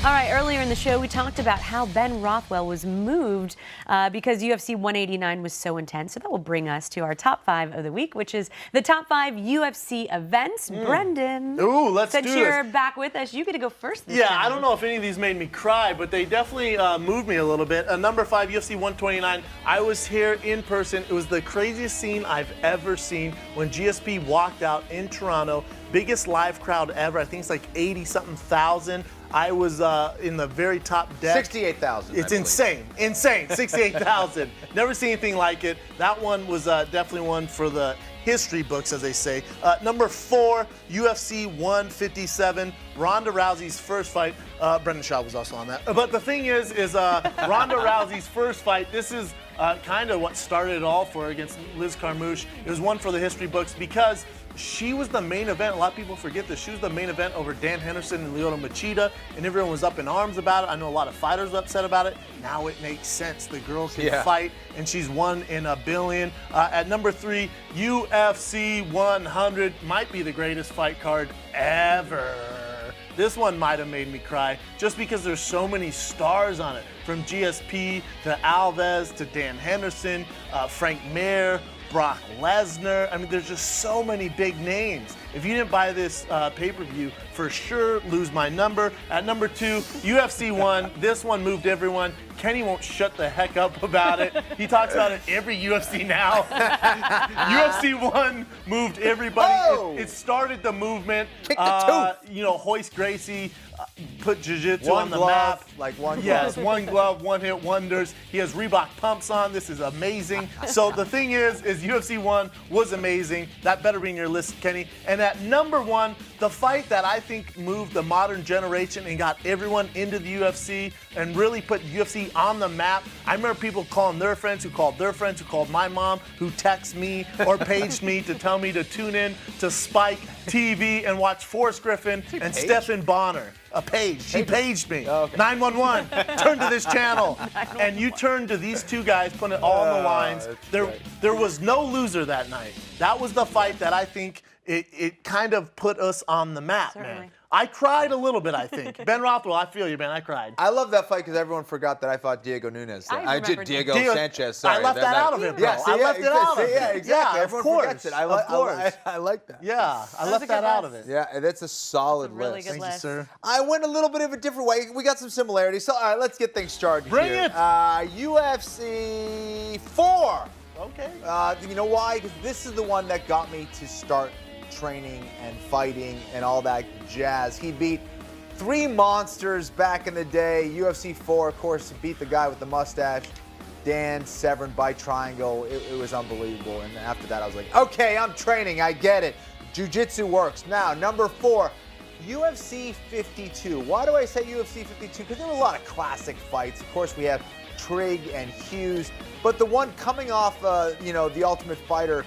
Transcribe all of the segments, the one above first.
All right, earlier in the show, we talked about how Ben Rothwell was moved because UFC 189 was so intense. So that will bring us to our top 5 of the week, which is the top 5 UFC events. Brendan, Ooh, let's do since this. you're back with us, you get to go first this time. I don't know if any of these made me cry, but they definitely moved me a little bit. Number 5, UFC 129. I was here in person. It was the craziest scene I've ever seen when GSP walked out in Toronto. Biggest live crowd ever. I think it's like 80-something thousand. I was in the very top deck. 68,000. It's insane. 68,000. Never seen anything like it. That one was definitely one for the history books, as they say. Number 4, UFC 157. Ronda Rousey's first fight. Brendan Shaw was also on that. But the thing is Ronda Rousey's first fight. This is kind of what started it all for her against Liz Carmouche. It was one for the history books because she was the main event. A lot of people forget this. She was the main event over Dan Henderson and Lyoto Machida, and everyone was up in arms about it. I know a lot of fighters were upset about it. Now it makes sense. The girl can fight, and she's 1 in a billion. At number 3, UFC 100 might be the greatest fight card ever. This one might have made me cry just because there's so many stars on it, from GSP to Alves to Dan Henderson, Frank Mir, Brock Lesnar. I mean, there's just so many big names. If you didn't buy this pay-per-view, for sure lose my number. At number 2, UFC 1. This one moved everyone. Kenny won't shut the heck up about it. He talks about it every UFC Now. UFC 1 moved everybody. Oh! It started the movement. Kick the tooth. You know, Hoist Gracie put jiu-jitsu One on the glove, map. like one glove. Yes, one glove, one hit wonders. He has Reebok pumps on. This is amazing. So the thing is UFC 1 was amazing. That better be in your list, Kenny. And at number 1, the fight that I think moved the modern generation and got everyone into the UFC and really put UFC on the map. I remember people calling their friends, who called their friends, who called my mom, who texted me or paged me to tell me to tune in to Spike TV and watch Forrest Griffin and Stephen Bonner. She paged me. Oh, okay. 911, turn to this channel. And you turned to these two guys, putting it all on the lines. There was no loser that night. That was the fight that I think it kind of put us on the map, man. I cried a little bit, I think. Ben Rothwell, I feel you, man. I cried. I love that fight because everyone forgot that I fought Diego Nunes. I did Diego Sanchez. I Sorry, left that out of it, bro. I left it out of it. Yeah, exactly. Yeah, of Everyone course. forgets it. I like that. Yeah, I left that out of it. Yeah, that's a solid really list. good Thank you, sir. I went a little bit of a different way. We got some similarities. So, all right, let's get things started Bring here. it. UFC 4. Okay. You know why? Because this is the one that got me to start training and fighting and all that jazz. He beat 3 monsters back in the day. UFC 4, of course, he beat the guy with the mustache. Dan Severn by triangle. It was unbelievable. And after that, I was like, okay, I'm training. I get it. Jiu-jitsu works. Now, number 4, UFC 52. Why do I say UFC 52? Because there were a lot of classic fights. Of course, we have Trigg and Hughes. But the one coming off, The Ultimate Fighter,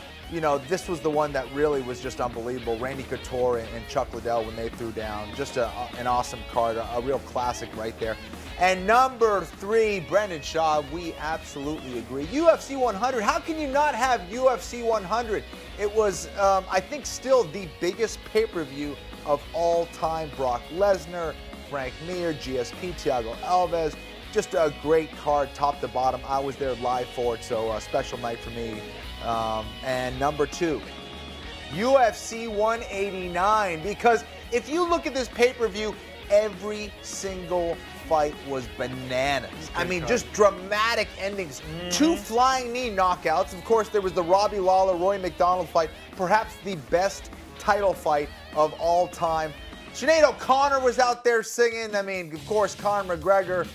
this was the one that really was just unbelievable. Randy Couture and Chuck Liddell when they threw down. Just an awesome card, a real classic right there. And number 3, Brendan Shaw, we absolutely agree. UFC 100, how can you not have UFC 100? It was, I think, still the biggest pay-per-view of all time. Brock Lesnar, Frank Mir, GSP, Thiago Alves. Just a great card, top to bottom. I was there live for it, so a special night for me. And number 2, UFC 189, because if you look at this pay-per-view, every single fight was bananas. I mean, just dramatic endings. 2 flying knee knockouts. Of course, there was the Robbie Lawler, Roy McDonald fight, perhaps the best title fight of all time. Sinead O'Connor was out there singing. I mean, of course, Conor McGregor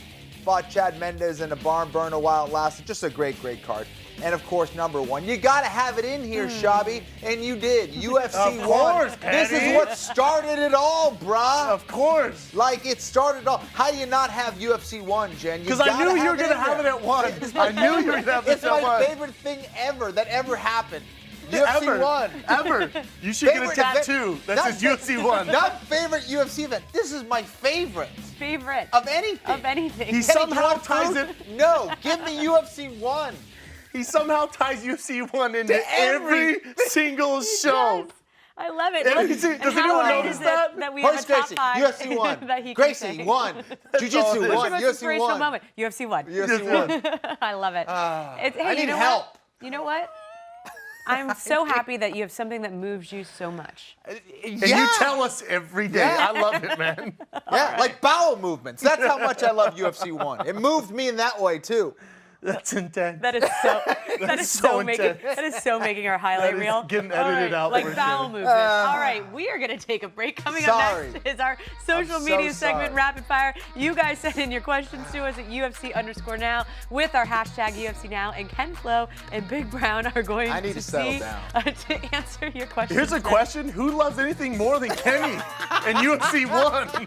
fought Chad Mendes in a barn burner while it lasted. Just a great, great card. And of course, number 1. You got to have it in here, Shabby, and you did. UFC 1. Of course, This is what started it all, brah. Of course. Like, it started all. How do you not have UFC 1, Jen? Because I knew you were going to have it at 1. I knew you were going to have this at 1. It's my favorite thing ever that ever happened. UFC 1. Ever. You should get a tattoo that says UFC 1. Not favorite UFC event. This is my favorite. Favorite. Of anything. Of anything. He somehow ties it. No, give me UFC 1. He somehow ties UFC 1 into every single show. I love it. And Look, does and anyone how great notice is it that? that we have Horace a top Gracie, 5 UFC 1. that he can Gracie say. 1. That's Jiu-Jitsu awesome. 1. What's your most UFC inspirational 1. moment? UFC 1. UFC 1. I love it. Hey, I you need know help. What? You know what? I'm so happy that you have something that moves you so much. And you tell us every day. Yeah. I love it, man. Yeah, like bowel movements. That's how much I love UFC 1. It moved me in that way, too. That's intense. That is so. that is so so making. intense. That is so making our highlight That is reel. getting All edited right, out like for bowel sure. movements. All right, we are gonna take a break. Coming up Sorry. next is our social I'm so media segment, sorry. Rapid Fire. You guys send in your questions to us at UFC_now with our hashtag UFC Now, and Ken Flo and Big Brown are going I need to settle see, down. To answer your questions. Here's a next. question: who loves anything more than Kenny and UFC 1?